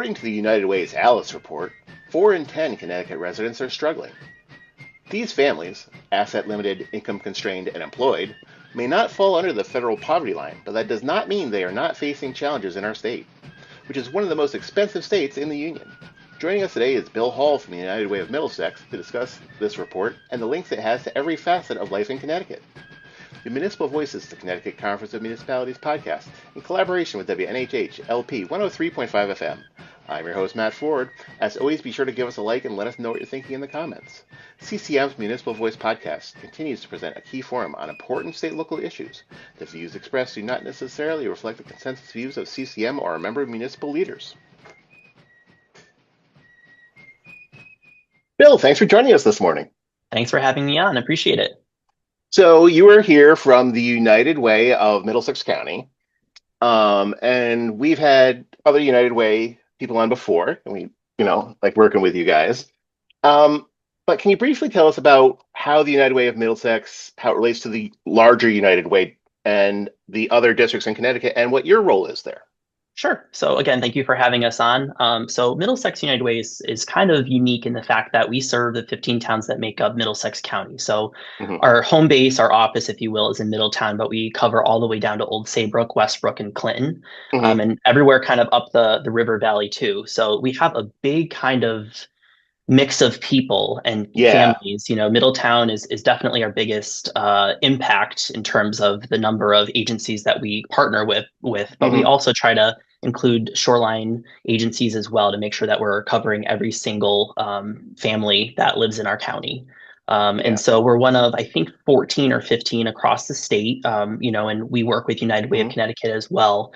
According to the United Way's Alice report, 4 in 10 Connecticut residents are struggling. These families, asset limited, income constrained, and employed, may not fall under the federal poverty line, but that does not mean they are not facing challenges in our state, which is one of the most expensive states in the Union. Joining us today is Bill Hall from the United Way of Middlesex to discuss this report and the links it has to every facet of life in Connecticut. The Municipal Voice is the Connecticut Conference of Municipalities podcast in collaboration with WNHH LP 103.5 FM. I'm your host, Matt Ford. As always, be sure to give us a like and let us know what you're thinking in the comments. CCM's Municipal Voice podcast continues to present a key forum on important state and local issues. The views expressed do not necessarily reflect the consensus views of CCM or our member municipal leaders. Bill, thanks for joining us this morning. Thanks for having me on. Appreciate it. So you are here from the United Way of Middlesex County, and we've had other United Way people on before, and we, like working with you guys. But can you briefly tell us about how the United Way of Middlesex, how it relates to the larger United Way and the other districts in Connecticut, and what your role is there? Sure. So again, thank you for having us on. So Middlesex United Way is kind of unique in the fact that we serve the 15 towns that make up Middlesex County. So our home base, our office, if you will, is in Middletown, but we cover all the way down to Old Saybrook, Westbrook, and Clinton, and everywhere kind of up the river valley too. So we have a big kind of mix of people and families. Middletown is definitely our biggest impact in terms of the number of agencies that we partner with, but we also try to include shoreline agencies as well to make sure that we're covering every single family that lives in our county. And so we're one of, I think, 14 or 15 across the state, and we work with United Way of Connecticut as well.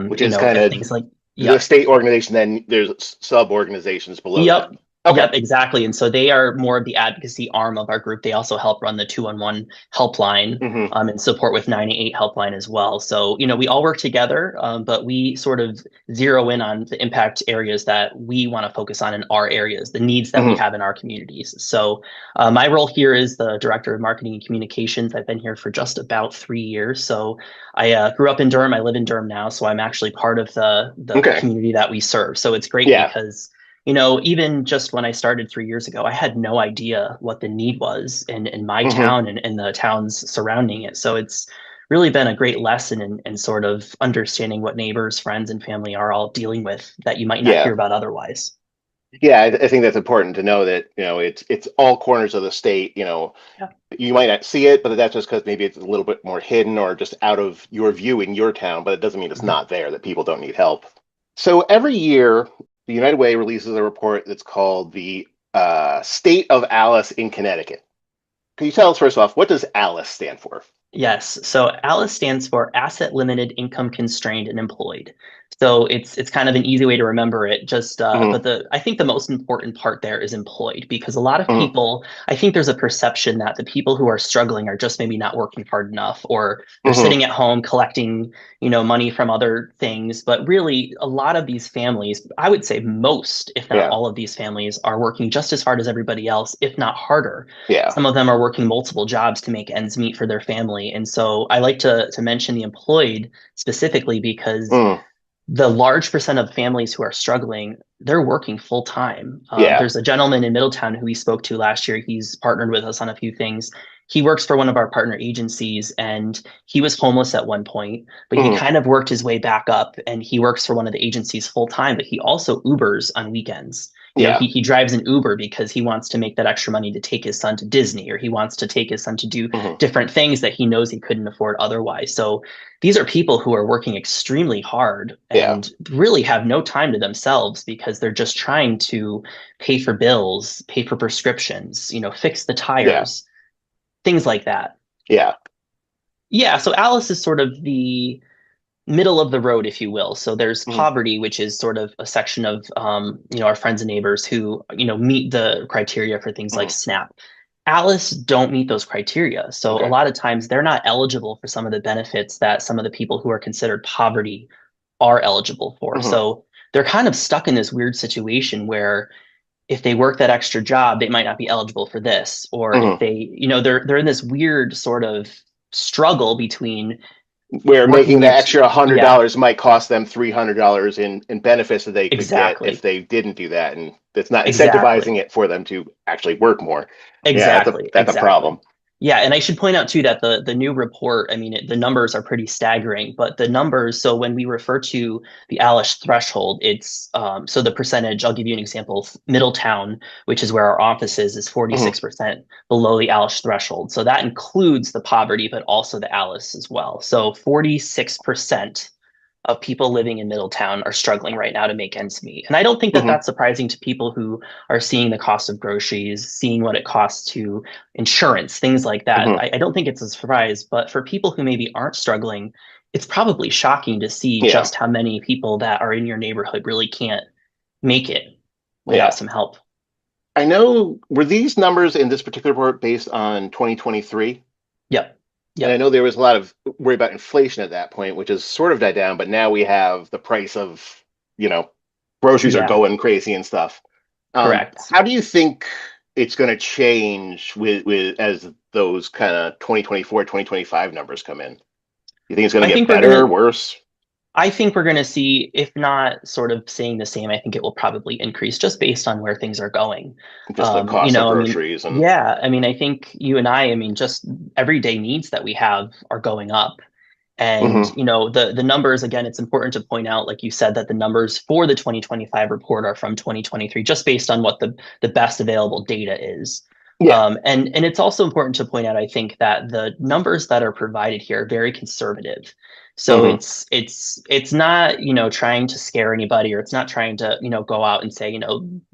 Which is kind of things like the state organization, then there's sub-organizations below that. Okay. Yep, exactly. And so they are more of the advocacy arm of our group. They also help run the 211 helpline and support with 988 helpline as well. So, we all work together, but we sort of zero in on the impact areas that we want to focus on in our areas, the needs that we have in our communities. So my role here is the Director of Marketing and Communications. I've been here for just about 3 years. So I grew up in Durham. I live in Durham now. So I'm actually part of the community that we serve. So it's great because even just when I started 3 years ago, I had no idea what the need was in my town and the towns surrounding it. So it's really been a great lesson in sort of understanding what neighbors, friends, and family are all dealing with that you might not hear about otherwise. Yeah, I think that's important to know that, it's all corners of the state. You might not see it, but that's just because maybe it's a little bit more hidden or just out of your view in your town, but it doesn't mean it's not there, that people don't need help. So every year, the United Way releases a report that's called the State of Alice in Connecticut. Can you tell us, first off, what does ALICE stand for? Yes. So ALICE stands for Asset Limited, Income Constrained, and Employed. So it's kind of an easy way to remember it. But I think the most important part there is employed, because a lot of people, I think there's a perception that the people who are struggling are just maybe not working hard enough, or they're sitting at home collecting, money from other things. But really, a lot of these families, I would say most, if not all of these families, are working just as hard as everybody else, if not harder. Yeah. Some of them are working multiple jobs to make ends meet for their family. And so I like to mention the employed specifically because the large percent of families who are struggling, they're working full time. There's a gentleman in Middletown who we spoke to last year. He's partnered with us on a few things. He works for one of our partner agencies, and he was homeless at one point, but he kind of worked his way back up, and he works for one of the agencies full time, but he also Ubers on weekends. He drives an Uber because he wants to make that extra money to take his son to Disney, or he wants to take his son to do different things that he knows he couldn't afford otherwise. So these are people who are working extremely hard and really have no time to themselves, because they're just trying to pay for bills, pay for prescriptions, fix the tires, things like that. Yeah. So Alice is sort of the middle of the road, if you will. So there's poverty, which is sort of a section of, our friends and neighbors who, meet the criteria for things like SNAP. Alice don't meet those criteria. So a lot of times they're not eligible for some of the benefits that some of the people who are considered poverty are eligible for. So they're kind of stuck in this weird situation where if they work that extra job, they might not be eligible for this. Or if they, they're in this weird sort of struggle between Where making working the it. extra hundred Yeah, dollars might cost them $300 in benefits that they could get if exactly. they didn't do that, and it's not incentivizing Exactly. it for them to actually work more. Yeah, Exactly, that's a exactly. problem. Yeah, and I should point out too that the new report, I mean, the numbers are pretty staggering, but the numbers, so when we refer to the Alice threshold, it's so the percentage, I'll give you an example. Middletown, which is where our office is Hmm. 46% below the Alice threshold. So that includes the poverty, but also the Alice as well. So 46% of people living in Middletown are struggling right now to make ends meet. And I don't think that Hmm. that's surprising to people who are seeing the cost of groceries, seeing what it costs to insurance, things like that. Hmm. I don't think it's a surprise, but for people who maybe aren't struggling, it's probably shocking to see Yeah, just how many people that are in your neighborhood really can't make it without yeah. some help. I know, were these numbers in this particular report based on 2023? Yep. And I Yep. know there was a lot of worry about inflation at that point, which has sort of died down, but now we have the price of, you know, groceries are Yeah. going crazy and stuff. Correct. How do you think it's going to change with as those kind of 2024, 2025 numbers come in? You think it's going I to get think we're better, gonna worse? I think we're going to see, if not sort of staying the same, I think it will probably increase just based on where things are going. Just the cost of I mean, groceries and yeah, I mean, I think you and I mean, just everyday needs that we have are going up. And, hmm the numbers, again, it's important to point out, like you said, that the numbers for the 2025 report are from 2023, just based on what the best available data is. yeah. And it's also important to point out, I think, that the numbers that are provided here are very conservative. So hmm it's not, trying to scare anybody, or it's not trying to, go out and say,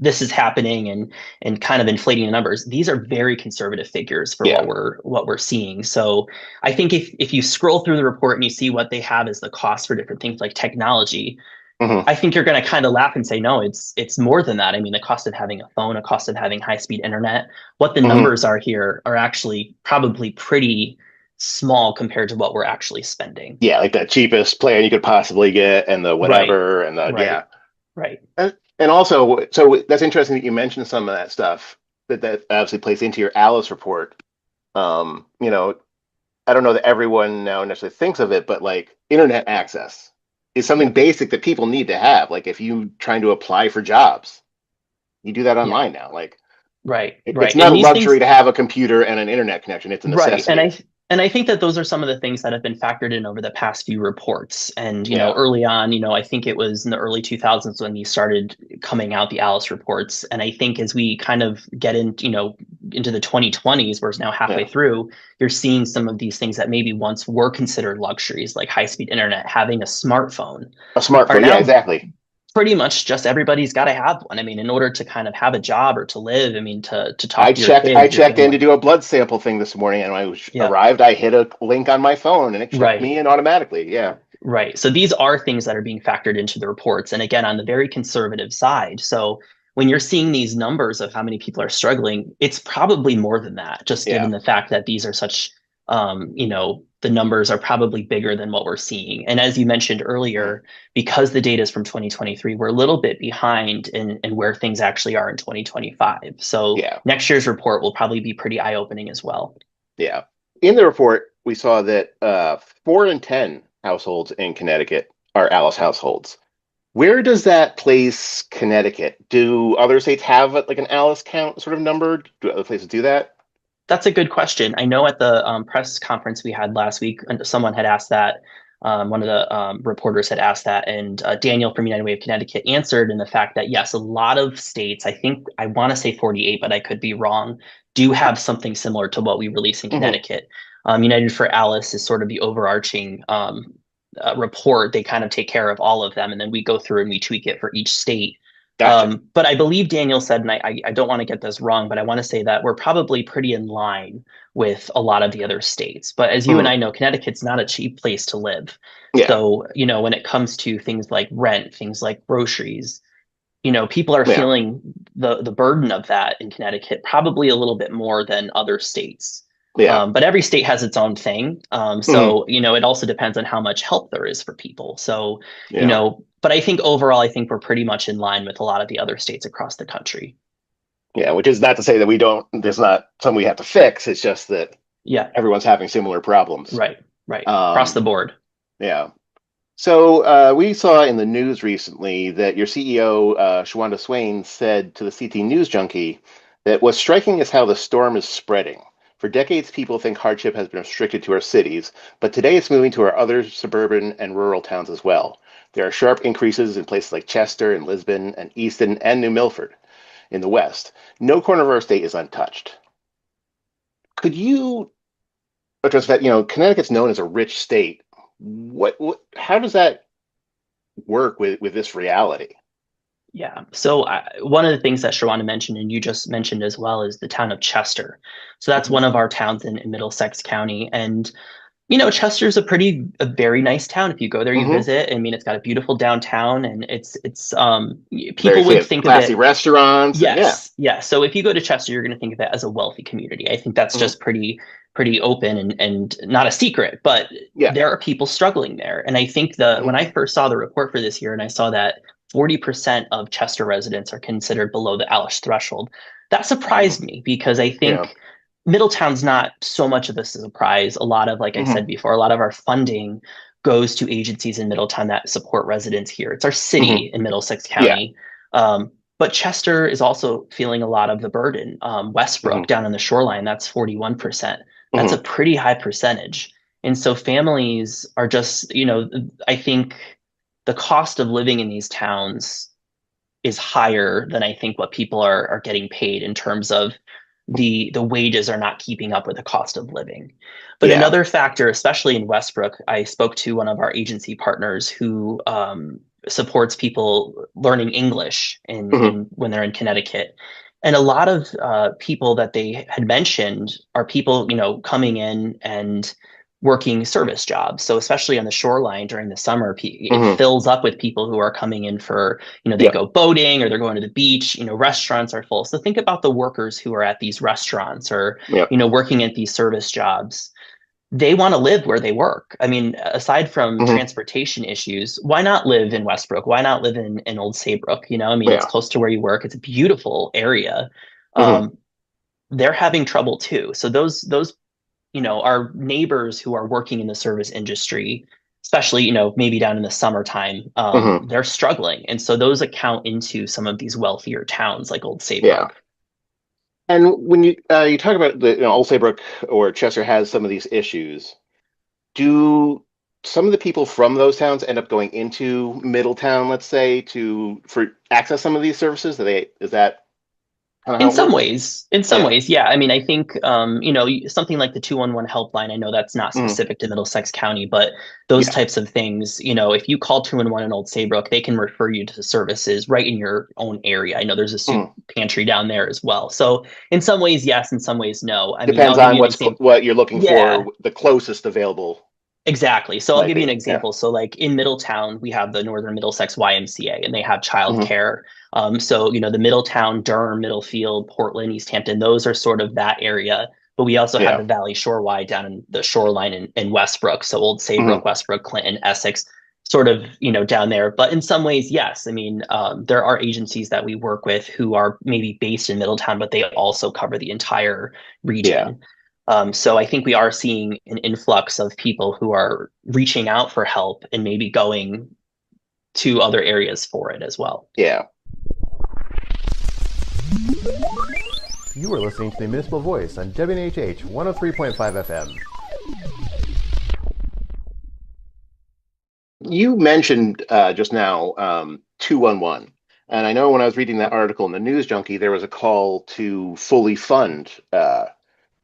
this is happening and kind of inflating the numbers. These are very conservative figures for Yeah. what we're seeing. So I think if you scroll through the report and you see what they have as the cost for different things like technology, hmm I think you're going to kind of laugh and say, no, it's more than that. I mean, the cost of having a phone, a cost of having high speed internet, what the hmm numbers are here are actually probably pretty small compared to what we're actually spending. Yeah, like the cheapest plan you could possibly get and the Right, whatever and the right, yeah. right. And also, so that's interesting that you mentioned some of that stuff that obviously plays into your Alice report. You know, I don't know that everyone now necessarily thinks of it, but like internet access is something Yep. basic that people need to have. Like if you trying to apply for jobs, you do that Yeah. online now. Like Right, it's right. not And a these luxury things. to have a computer and an internet connection. It's a Right. And necessity. I think that those are some of the things that have been factored in over the past few reports. And, Yeah. early on, I think it was in the early 2000s when these started coming out, the Alice reports. And I think as we kind of get into the 2020s, where it's now halfway Yeah. through, you're seeing some of these things that maybe once were considered luxuries, like high-speed internet, having a smartphone, A are smartphone. Yeah, now exactly. pretty much just everybody's got to have one. I mean, in order to kind of have a job or to live, I mean, to I talk to your checked I kids, your checked in to family. do a blood sample thing this morning and when I Yeah. arrived, I hit a link on my phone and it checked Right. me in automatically. Yeah. Right. So these are things that are being factored into the reports. And again, on the very conservative side. So when you're seeing these numbers of how many people are struggling, it's probably more than that, just given Yeah. the fact that these are such, the numbers are probably bigger than what we're seeing. And as you mentioned Mhm. earlier, because the data is from 2023, we're a little bit behind in where things actually are in 2025. So Yeah. next year's report will probably be pretty eye-opening as well. Yeah. In the report, we saw that 4 in 10 households in Connecticut are Alice households. Where does that place Connecticut? Do other states have like an Alice count sort of number? Do other places do that? That's a good question. I know at the press conference we had last week, someone had asked that. One of the reporters had asked that, and Daniel from United Way of Connecticut answered in the fact that yes, a lot of states, I think I want to say 48, but I could be wrong, do have something similar to what we release in Hmm. Connecticut. United for Alice is sort of the overarching report. They kind of take care of all of them, and then we go through and we tweak it for each state. Gotcha. But I believe Daniel said, and I don't want to get this wrong, but I want to say that we're probably pretty in line with a lot of the other states. But as you and Hmm. I know, Connecticut's not a cheap place to live. Yeah. So, when it comes to things like rent, things like groceries, people are Yeah. feeling the burden of that in Connecticut probably a little bit more than other states. Yeah. But every state has its own thing. Hmm. So, it also depends on how much help there is for people. So, Yeah. but I think overall, I think we're pretty much in line with a lot of the other states across the country. Yeah. Which is not to say that we don't, there's not something we have to fix. It's just that Yeah, everyone's having similar problems. right, right. Across the Um, board. Yeah. So we saw in the news recently that your CEO, Shawanda Swain, said to the CT News Junkie that what's striking is how the storm is spreading. For decades, people think hardship has been restricted to our cities, but today it's moving to our other suburban and rural towns as well. There are sharp increases in places like Chester and Lisbon and Easton and New Milford in the West. No corner of our state is untouched. Could you address that? Connecticut's known as a rich state. How does that work with this reality? Yeah. So one of the things that Shawana mentioned, and you just mentioned as well, is the town of Chester. So that's Hmm. one of our towns in Middlesex County. And Chester's a very nice town. If you go there, you Hmm. visit. I mean, it's got a beautiful downtown, and Very people would think of classy it. restaurants, and yeah. Yes, yeah. So if you go to Chester, you're going to think of it as a wealthy community. I think that's Hmm. just pretty open and not a secret, but Yeah. there are people struggling there. And I think the Hmm. when I first saw the report for this year and I saw that 40% of Chester residents are considered below the ALIS threshold, that Hmm. surprised me because I Yeah. think Middletown's not so much of this a surprise. A lot of, like I Hmm. said before, a lot of our funding goes to agencies in Middletown that support residents here. It's our Hmm. city in Middlesex Yeah. County. But Chester is also feeling a lot of the burden. Hmm. Westbrook down on the shoreline, that's 41%. That's a Hmm. pretty high percentage. And so families are just, I think the cost of living in these towns is higher than I think what people are getting paid in terms of the wages are not keeping up with the cost of living. But Yeah. another factor, especially in Westbrook, I spoke to one of our agency partners who supports people learning English Hmm. in when they're in Connecticut. And a lot of people that they had mentioned are people, coming in and working service jobs. So especially on the shoreline during the summer, it Hmm. fills up with people who are coming in for, they Yep. go boating or they're going to the beach, restaurants are full. So think about the workers who are at these restaurants or, Yep. working at these service jobs. They want to live where they work. I mean, aside from Hmm. transportation issues, why not live in Westbrook? Why not live in Old Saybrook? I mean, it's Yeah. close to where you work. It's a beautiful area. Hmm. Um, they're having trouble too. So those our neighbors who are working in the service industry, especially, maybe down in the summertime, Hmm. they're struggling. And so those account into some of these wealthier towns like Old Yeah. Saybrook. And when you talk about the Old Saybrook or Chester has some of these issues, do some of the people from those towns end up going into Middletown, let's say, to for access some of these services? Is that kind of how it works? In some Yeah. ways, yeah. I mean, I think, something like the 211 helpline, I know that's not Mm. specific to Middlesex County, but those Yeah. types of things, if you call 211 in Old Saybrook, they can refer you to services right in your own area. I know there's a soup Mm. pantry down there as well. So in some ways, yes, in some ways, no. I mean, Depends I'll give on you an example. what you're looking Yeah, for, the closest available exactly. So I'll might give you an be. Yeah. example. So like in Middletown, we have the Northern Middlesex YMCA and they have Hmm. childcare. So the Middletown, Durham, Middlefield, Portland, East Hampton, those are sort of that area. But we also have Yeah. the Valley Shore Y down in the shoreline in Westbrook. So Old Hmm. Saybrook, Westbrook, Clinton, Essex, sort of, down there. But in some ways, yes. I mean, there are agencies that we work with who are maybe based in Middletown, but they also cover the entire Yeah. region. So I think we are seeing an influx of people who are reaching out for help and maybe going to other areas for it as well. Yeah. You are listening to the Municipal Voice on WNHH 103.5 FM. You mentioned just now 211. And I know when I was reading that article in the News Junkie, there was a call to fully fund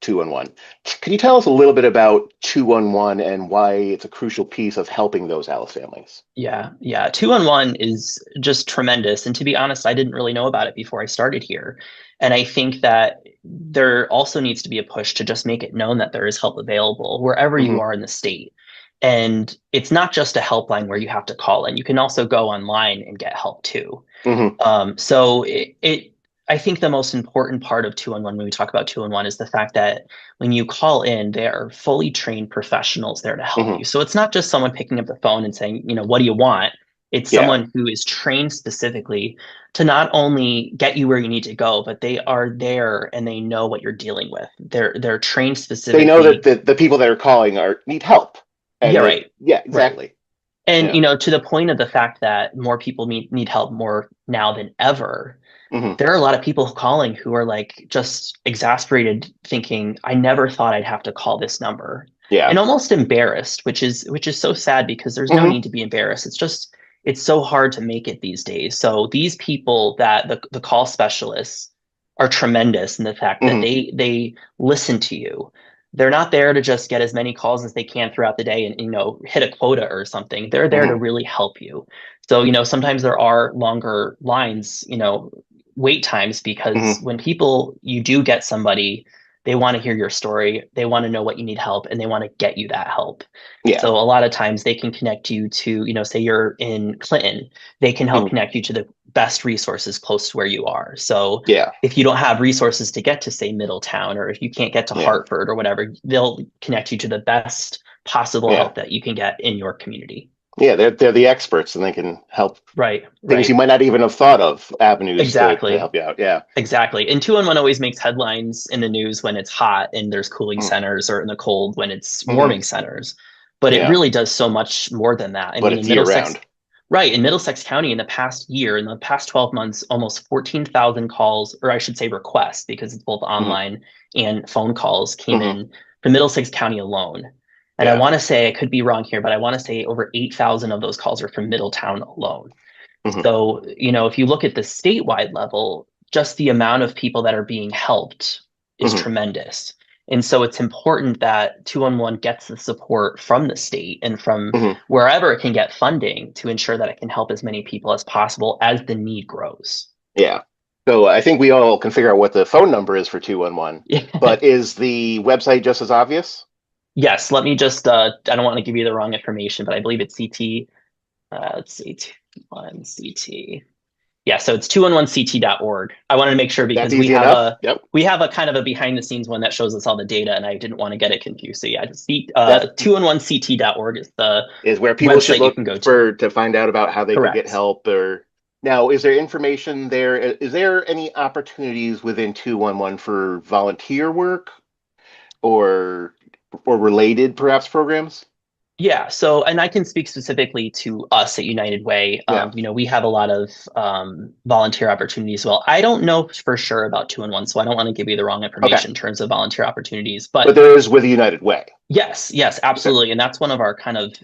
211. Can you tell us a little bit about 211 and why it's a crucial piece of helping those Alice families? Yeah, yeah. 211 is just tremendous. And to be honest, I didn't really know about it before I started here. And I think that there also needs to be a push to just make it known that there is help available wherever you Hmm. are in the state. And it's not just a helpline where you have to call in. You can also go online and get help too. Hmm. So I think the most important part of 211 when we talk about 211 is the fact that when you call in, they are fully trained professionals there to help Hmm. you. So it's not just someone picking up the phone and saying, what do you want? It's Yeah. someone who is trained specifically to not only get you where you need to go, but they are there and they know what you're dealing with. They're trained They know that specifically. the people that are calling are need help. And Yeah, then, right. yeah, Right. exactly. And, Yeah. to the point of the fact that more people need help more now than ever, Hmm. there are a lot of people calling who are like just exasperated, thinking, I never thought I'd have to call this number. Yeah. And almost embarrassed, which is so sad because there's no Hmm. need to be embarrassed. It's so hard to make it these days. So these people that the call specialists are tremendous in the fact that Hmm. they listen to you. They're not there to just get as many calls as they can throughout the day and hit a quota or something. They're there to Hmm. really help you. So, sometimes there are longer lines, wait times, because Hmm. when you do get somebody, they want to hear your story, they want to know what you need help, and they want to get you that help. Yeah. So a lot of times they can connect you to, say you're in Clinton, they can help Hmm. connect you to the best resources close to where you are. So Yeah. if you don't have resources to get to, say, Middletown, or if you can't get to Yeah. Hartford or whatever, they'll connect you to the best possible Yeah. help that you can get in your community. Yeah. They're the experts, and they can help Right, things you right. might not even have thought of, avenues to Exactly. help you out. Yeah. Exactly. And 211 always makes headlines in the news when it's hot and there's cooling Mm-hmm. centers, or in the cold when it's Hmm. warming centers. But it Yeah. really does so much more than that. I But mean, in it's year Middlesex, round. right, in Middlesex County, in the past 12 months, almost 14,000 calls, or I should say requests, because it's both Hmm. online and phone calls, came Hmm. in for Middlesex County alone. And I Yeah. want to say, I could be wrong here, but I want to say over 8,000 of those calls are from Middletown alone. Hmm. So, if you look at the statewide level, just the amount of people that are being helped is Hmm. tremendous. And so it's important that 211 gets the support from the state and from Hmm. wherever it can get funding to ensure that it can help as many people as possible as the need grows. Yeah. So I think we all can figure out what the phone number is for 211, but is the website just as obvious? Yes, let me just, I don't want to give you the wrong information, but I believe it's CT, let's see, 211CT. Yeah, so it's 211ct.org. I wanted to make sure That's because we easy have enough. a Yep. we have a kind of a behind the scenes one that shows us all the data, and I didn't want to get it confused. So yeah, just 211ct.org is the Is where people should website you look can go to. for to find out about how they could get Correct. help. Or now, is there information there? Is there any opportunities within 211 for volunteer work or related perhaps programs? Yeah, so, and I can speak specifically to us at United Way. Yeah. We have a lot of volunteer opportunities. Well, I don't know for sure about 211, so I don't want to give you the wrong Okay. information in terms of volunteer opportunities. But But there is with United Way. yes, yes, Okay. absolutely, and that's one of our kind of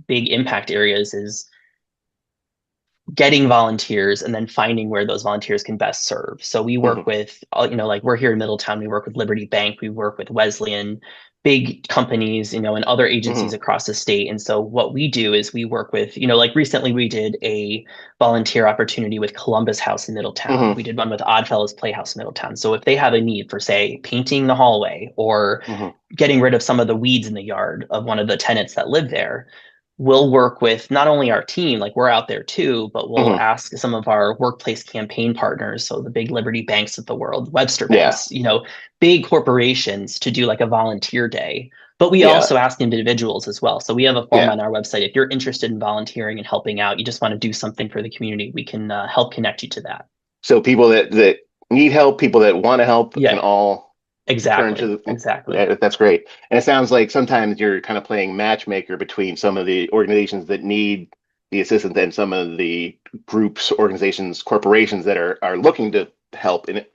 big impact areas is getting volunteers and then finding where those volunteers can best serve. So we Hmm. work with, like we're here in Middletown, we work with Liberty Bank, we work with Wesleyan, big companies, and other Hmm. agencies across the state. And so what we do is we work with, like recently we did a volunteer opportunity with Columbus House in Middletown. Hmm. We did one with Oddfellows Playhouse in Middletown. So if they have a need for, say, painting the hallway or Hmm. getting rid of some of the weeds in the yard of one of the tenants that live there, we'll work with not only our team, like we're out there too, but we'll Hmm. ask some of our workplace campaign partners, so the big Liberty Banks of the world, Webster Yeah. Banks, big corporations, to do like a volunteer day. But we Yeah. also ask individuals as well. So we have a form Yeah. on our website. If you're interested in volunteering and helping out, you just want to do something for the community, we can help connect you to that. So people that need help, people that want to help, can Yeah, all turn to exactly. the. Exactly. That's great. And it sounds like sometimes you're kind of playing matchmaker between some of the organizations that need the assistance and some of the groups, organizations, corporations that are looking to help in any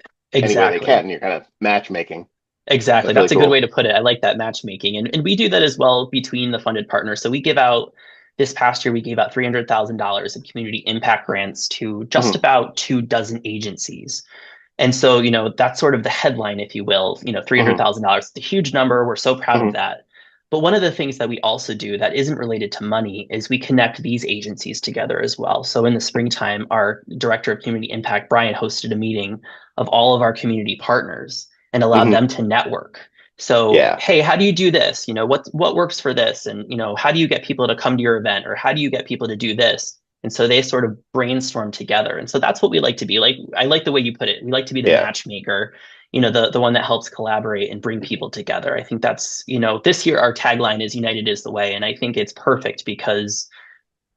way they can. Exactly. And you're kind of matchmaking. Exactly. That's really That's a good way cool. to put it. I like that matchmaking. And we do that as well between the funded partners. So we give out, this past year, we gave out $300,000 of community impact grants to just Hmm. about 24 agencies. And so, that's sort of the headline, if you will, Hmm. $300,000. It's a huge number. We're so proud of Hmm. that. But one of the things that we also do that isn't related to money is we connect these agencies together as well. So in the springtime, our director of community impact, Brian, hosted a meeting of all of our community partners and allowed Hmm. them to network. So, Yeah. hey, how do you do this? What works for this? And, how do you get people to come to your event, or how do you get people to do this? And so they sort of brainstorm together. And so that's what we like to be like. I like the way you put it. We like to be the Yeah. matchmaker, the one that helps collaborate and bring people together. I think that's, this year our tagline is United is the way. And I think it's perfect because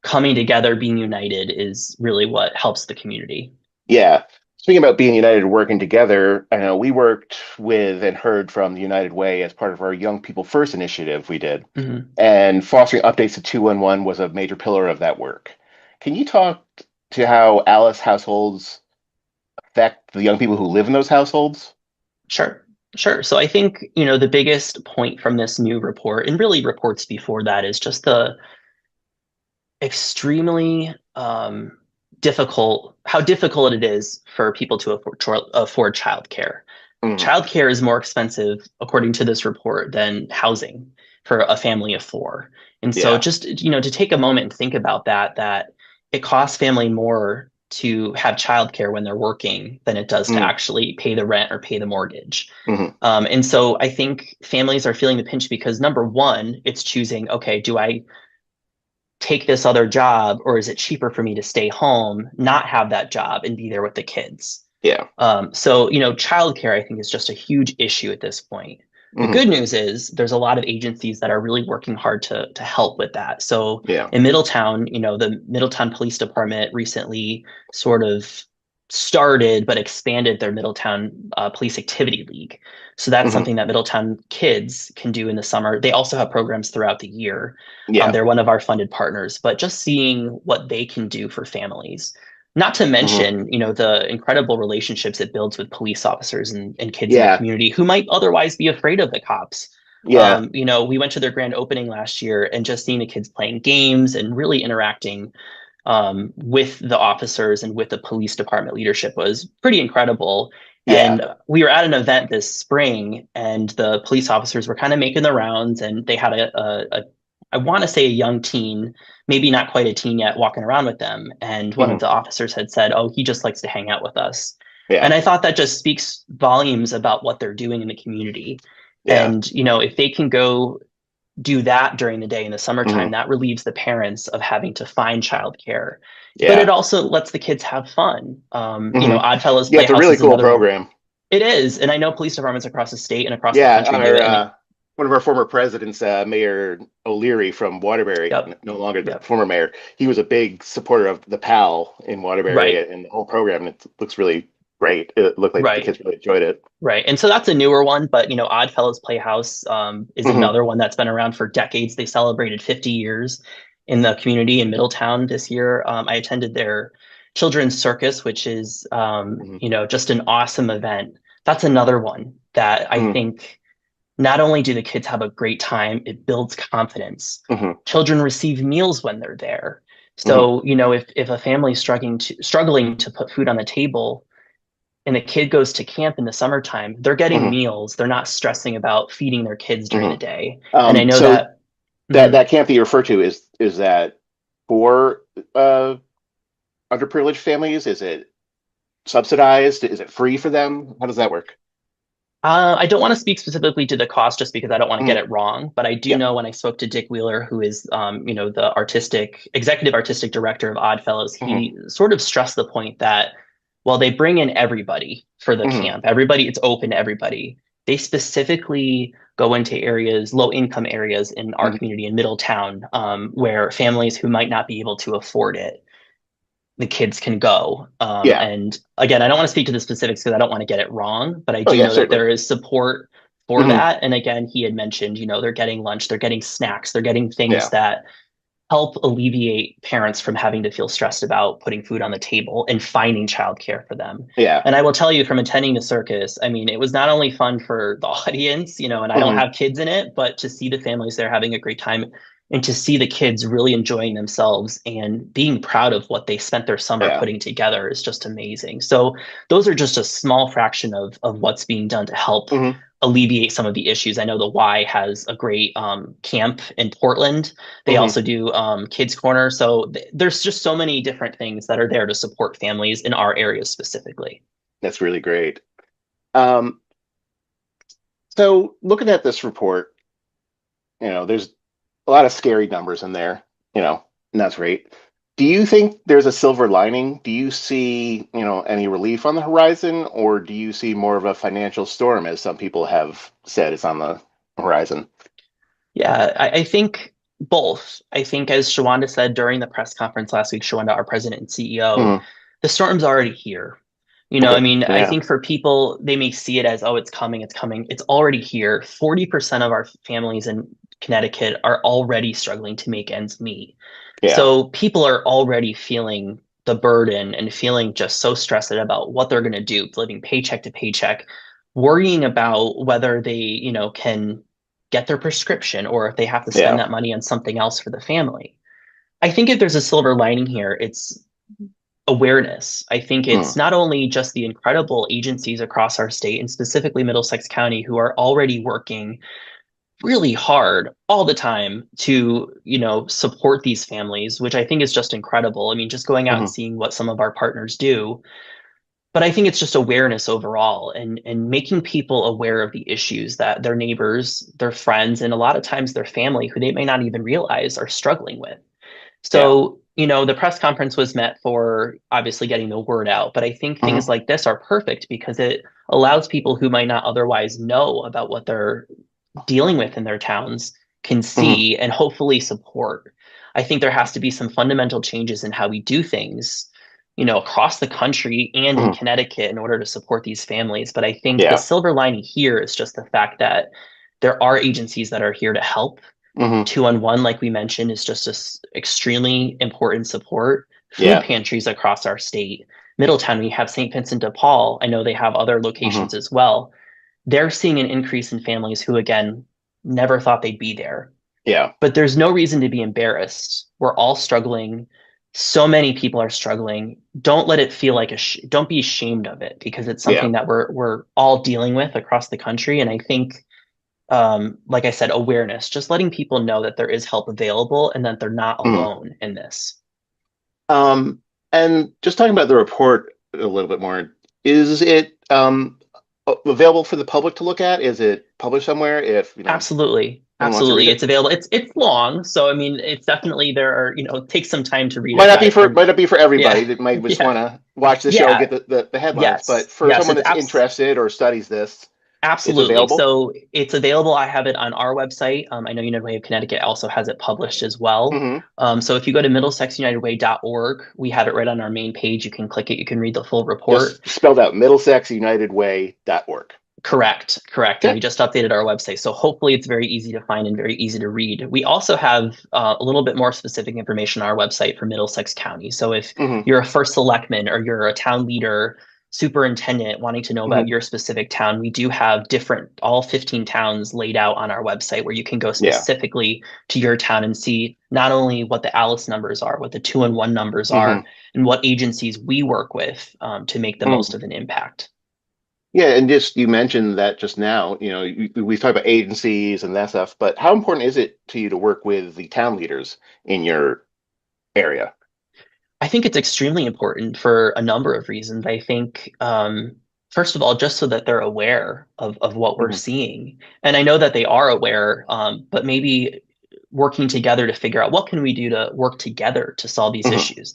coming together, being united is really what helps the community. Yeah. Speaking about being united and working together, I know we worked with and heard from the United Way as part of our Young People First initiative we did, Mhm. and fostering updates to 211 was a major pillar of that work. Can you talk to how Alice households affect the young people who live in those households? Sure. Sure. So I think, the biggest point from this new report, and really reports before that, is just the extremely how difficult it is for people to afford childcare. Mm, Childcare is more expensive, according to this report, than housing for a family of four. And so yeah. just, to take a moment and think about that it costs family more to have childcare when they're working than it does to Mm, actually pay the rent or pay the mortgage. mhm, And so I think families are feeling the pinch because number one, it's choosing, okay, do I take this other job or is it cheaper for me to stay home, not have that job and be there with the kids? yeah. So, childcare, I think, is just a huge issue at this point. The Mhm, good news is there's a lot of agencies that are really working hard to help with that. So yeah. in Middletown, the Middletown Police Department recently sort of started but expanded their Middletown Police Activity League. So that's Mhm, something that Middletown kids can do in the summer. They also have programs throughout the year. yeah. They're one of our funded partners, but just seeing what they can do for families, not to Mhm, mention, the incredible relationships it builds with police officers and kids in the yeah. community who might otherwise be afraid of the cops. Yeah. We went to their grand opening last year and just seeing the kids playing games and really interacting with the officers and with the police department leadership was pretty incredible. Yeah. And we were at an event this spring, and the police officers were kind of making the rounds, and they had I want to say a young teen, maybe not quite a teen yet, walking around with them. And one of Mhm, the officers had said, "Oh, he just likes to hang out with us." yeah. And I thought that just speaks volumes about what they're doing in the community. Yeah. And, if they can go do that during the day in the summertime, Mhm, that relieves the parents of having to find childcare. But it yeah. also lets the kids have fun. Mhm. Oddfellows Yeah, it's a Playhouse really is cool another one. program. It is, and I know police departments across the state and across the Yeah, country do our it. And one of our former presidents, Mayor O'Leary from Waterbury, yep, no longer the yep, former mayor, he was a big supporter of the PAL in right, Waterbury and the whole program, and it looks really great. It looked like the right. kids really enjoyed it. Right. And so that's a newer one, but Oddfellows Playhouse is Hmm. another one that's been around for decades. They celebrated 50 years in the community in Middletown this year. I attended their children's circus, which is Hmm. just an awesome event. That's another one that I Hmm. think not only do the kids have a great time, it builds confidence. Hmm. Children receive meals when they're there. Hmm. So, if a family is struggling to put food on the table, and the kid goes to camp in the summertime, they're getting Hmm. meals. They're not stressing about feeding their kids during Hmm. the day. And I know So that. that Mhm. camp that you refer to is that for underprivileged families? Is it subsidized? Is it free for them? How does that work? I don't want to speak specifically to the cost just because I don't want to get Hmm. it wrong, but I do Yeah. know when I spoke to Dick Wheeler, who is, the executive artistic director of Oddfellows, Hmm. he sort of stressed the point that while they bring in everybody for the Hmm. camp, it's open to everybody. They specifically go into areas, low income areas in our Hmm. community in Middletown, where families who might not be able to afford it, the kids can go. Yeah. And again, I don't want to speak to the specifics because I don't want to get it wrong, but I Oh do yeah, know that certainly. there is support for Hmm. that. And again, he had mentioned, they're getting lunch, they're getting snacks, they're getting things Yeah. that help alleviate parents from having to feel stressed about putting food on the table and finding childcare for them. Yeah. And I will tell you from attending the circus, I mean, it was not only fun for the audience, and I don't Hmm. have kids in it, but to see the families there having a great time and to see the kids really enjoying themselves and being proud of what they spent their summer Yeah. putting together is just amazing. So those are just a small fraction of what's being done to help Hmm. alleviate some of the issues. I know the Y has a great camp in Portland. They Hmm. also do Kids Corner. So there's just so many different things that are there to support families in our area specifically. That's really great. Um, so looking at this report, there's a lot of scary numbers in there, and that's great. Do you think there's a silver lining? Do you see, any relief on the horizon, or do you see more of a financial storm, as some people have said is on the horizon? Yeah, I think both. I think, as Shawanda said during the press conference last week, Shawanda, our president and CEO, Hmm. the storm's already here. Okay. I mean, I Yeah. think for people, they may see it as, oh, it's coming, it's coming. It's already here. 40% of our families in Connecticut are already struggling to make ends meet. Yeah. So people are already feeling the burden and feeling just so stressed about what they're going to do, living paycheck to paycheck, worrying about whether they, can get their prescription or if they have to spend Yeah. that money on something else for the family. I think if there's a silver lining here, it's awareness. I think it's Mm. not only just the incredible agencies across our state and specifically Middlesex County who are already working really hard all the time to, support these families, which I think is just incredible. I mean, just going out and Hmm. seeing what some of our partners do. But I think it's just awareness overall and making people aware of the issues that their neighbors, their friends, and a lot of times their family, who they may not even realize are struggling with. Yeah. So, the press conference was meant for obviously getting the word out, but I think Hmm. things like this are perfect because it allows people who might not otherwise know about what they're dealing with in their towns can Hmm. see and hopefully support. I think there has to be some fundamental changes in how we do things, across the country and in Hmm. Connecticut in order to support these families. But I think the Yeah. silver lining here is just the fact that there are agencies that are here to help. Hmm. 211, like we mentioned, is just extremely important support. Food Yeah. pantries across our state. Middletown, we have St. Vincent de Paul. I know they have other Hmm. locations as well. They're seeing an increase in families who, again, never thought they'd be there. Yeah. But there's no reason to be embarrassed. We're all struggling. So many people are struggling. Don't let it feel like don't be ashamed of it because it's Yeah. something that we're all dealing with across the country. And I think like I said, awareness, just letting people know that there is help available and that they're not Mhm. alone in this. Um, and just talking about the report a little bit more, is it available for the public to look at? Is it published somewhere? If Absolutely. someone wants to read Absolutely. it, It's available. It's long. So I mean, it's definitely there are, it takes some time to read might it, not be but for from might not be for everybody. yeah, That might just yeah, want to watch the show, yeah, get the headlines. But yes, for yes, someone that's interested or studies this, it's absolutely. available. So it's available. I have it on our website. I know United Way of Connecticut also has it published as well. Hmm. So if you go to middlesexunitedway.org, we have it right on our main page. You can click it. You can read the full report. Just spelled out MiddlesexUnitedWay.org. Correct, correct. And Okay. we just updated our website. So hopefully it's very easy to find and very easy to read. We also have a little bit more specific information on our website for Middlesex County. So if Hmm. you're a first selectman or you're a town leader, superintendent wanting to know about Hmm. your specific town, we do have all 15 towns laid out on our website where you can go Yeah. specifically to your town and see not only what the Alice numbers are, what the 211 numbers Hmm. are, and what agencies we work with to make the most of an impact. Yeah, and just you mentioned that just now, we've talked about agencies and that stuff, but how important is it to you to work with the town leaders in your area? I think it's extremely important for a number of reasons. I think, first of all, just so that they're aware of what we're Hmm. seeing. And I know that they are aware, but maybe working together to figure out what can we do to work together to solve these Hmm. issues.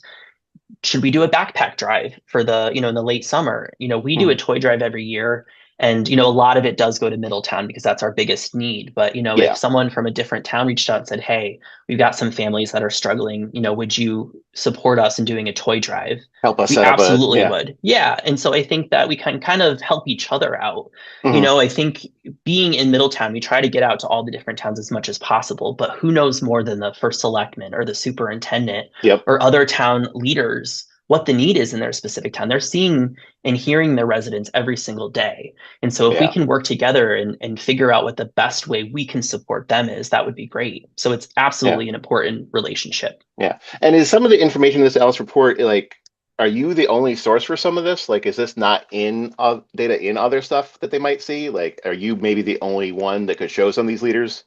Should we do a backpack drive for in the late summer? We do Hmm. a toy drive every year. And, a lot of it does go to Middletown because that's our biggest need. But, if Yeah, someone from a different town reached out and said, hey, we've got some families that are struggling, would you support us in doing a toy drive? help us We set up absolutely yeah. would. Yeah. And so I think that we can kind of help each other out. Hmm. I think being in Middletown, we try to get out to all the different towns as much as possible. But who knows more than the first selectman or the superintendent Yep. or other town leaders what the need is in their specific town. They're seeing and hearing their residents every single day. And so if we Yeah. can work together and figure out what the best way we can support them is, that would be great. So it's Yeah. absolutely an important relationship. Yeah. And is some of the information in this Alice report like, are you the only source for some of this? Like, is this not in data in other stuff that they might see? Like, are you maybe the only one that could show some of these leaders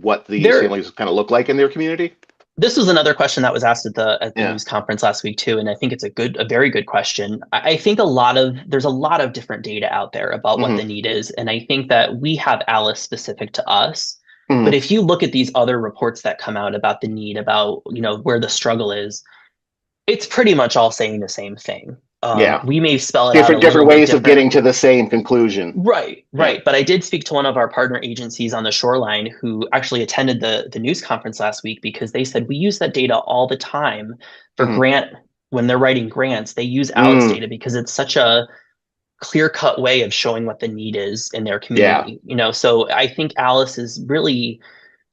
what these There, families kind of look like in their community? this was another question that was asked at the Yeah. news conference last week too, and I think it's a very good question. I think there's a lot of different data out there about what Hmm. the need is, and I think that we have Alice specific to us. But Hmm. if you look at these other reports that come out about the need, about where the struggle is, it's pretty much all saying the same thing. Yeah. We may spell it out a Different little bit ways of getting differently. to the same conclusion. Right, Yeah. right. But I did speak to one of our partner agencies on the shoreline who actually attended the news conference last week because they said we use that data all the time for Hmm. when they're writing grants, they use ALEC Mm, data because it's such a clear-cut way of showing what the need is in their yeah. community. So I think Alice is really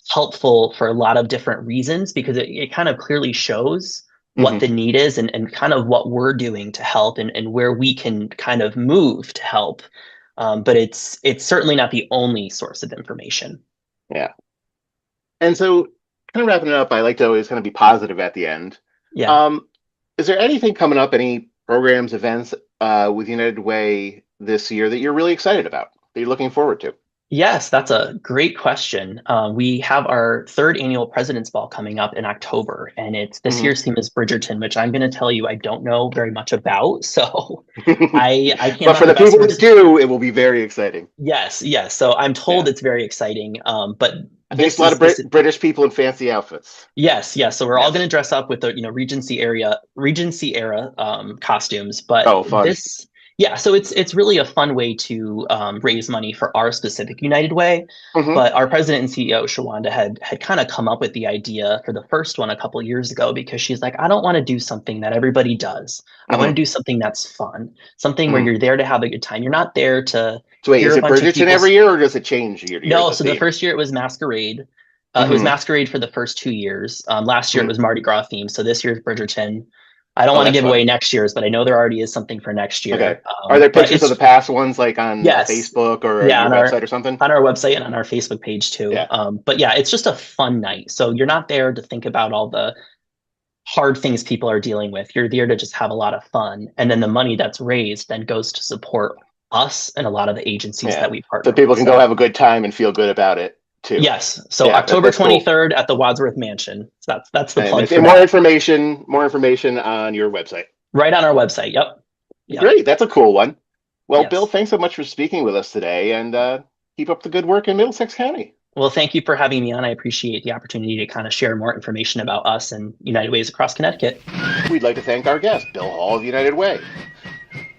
helpful for a lot of different reasons because it kind of clearly shows what Hmm. the need is and kind of what we're doing to help and where we can kind of move to help. But it's certainly not the only source of information. Yeah. And so, kind of wrapping it up, I like to always kind of be positive at the end. Yeah. Um, is there anything coming up, any programs, events with United Way this year that you're really excited about, that you're looking forward to? Yes, that's a great question. We have our third annual President's Ball coming up in October, and it's this Hmm. year's theme is Bridgerton, which I'm going to tell you I don't know very much about, so I can't But for offer the the best people words. that do, it will be very exciting. Yes, yes. So I'm told Yeah. it's very exciting, but I think it's a this lot is of specific. British people in fancy outfits. Yes, yes. So we're all Yes. going to dress up with the Regency era costumes. But Oh, fun. yeah. So it's really a fun way to raise money for our specific United Way. Hmm. But our president and CEO Shawanda had kind of come up with the idea for the first one a couple years ago because she's like, I don't want to do something that everybody does. I want to Hmm. do something that's fun, something where Hmm. you're there to have a good time. You're not there to So wait, hear is a it bunch of Bridgerton people. every year, or does it change year to year, No, the so the theme? first year it was Masquerade. It was Hmm. Masquerade for the first 2 years. Last year it Hmm. was Mardi Gras theme. So this year's Bridgerton. I don't Oh, want to that's give fun. away next year's, but I know there already is something for next Okay. year. Are there But pictures of the it's past ones, like on yes, Facebook or yeah, your website or something? on our website and on our Facebook page too. Yeah. But yeah, it's just a fun night. So you're not there to think about all the hard things people are dealing with. You're there to just have a lot of fun, and then the money that's raised then goes to support us and a lot of the agencies Yeah. that we So partner with. people can go So have a good time and feel good about it too. yes. So Yeah, October that's cool. 23rd at the Wadsworth Mansion. So that's the plug for And that. more information on your website. Right on our website. Yep. Yep. Great. That's a cool one. Well, Bill, Yes. thanks so much for speaking with us today, and keep up the good work in Middlesex County. Well, thank you for having me on. I appreciate the opportunity to kind of share more information about us and United Ways across Connecticut. We'd like to thank our guest, Bill Hall of United Way.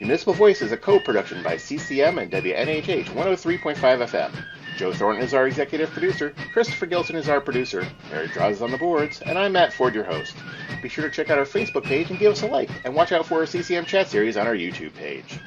Municipal Voice is a co-production by CCM and WNHH 103.5 FM. Joe Thornton is our executive producer, Christopher Gilson is our producer, Mary Draws is on the boards, and I'm Matt Ford, your host. Be sure to check out our Facebook page and give us a like, and watch out for our CCM chat series on our YouTube page.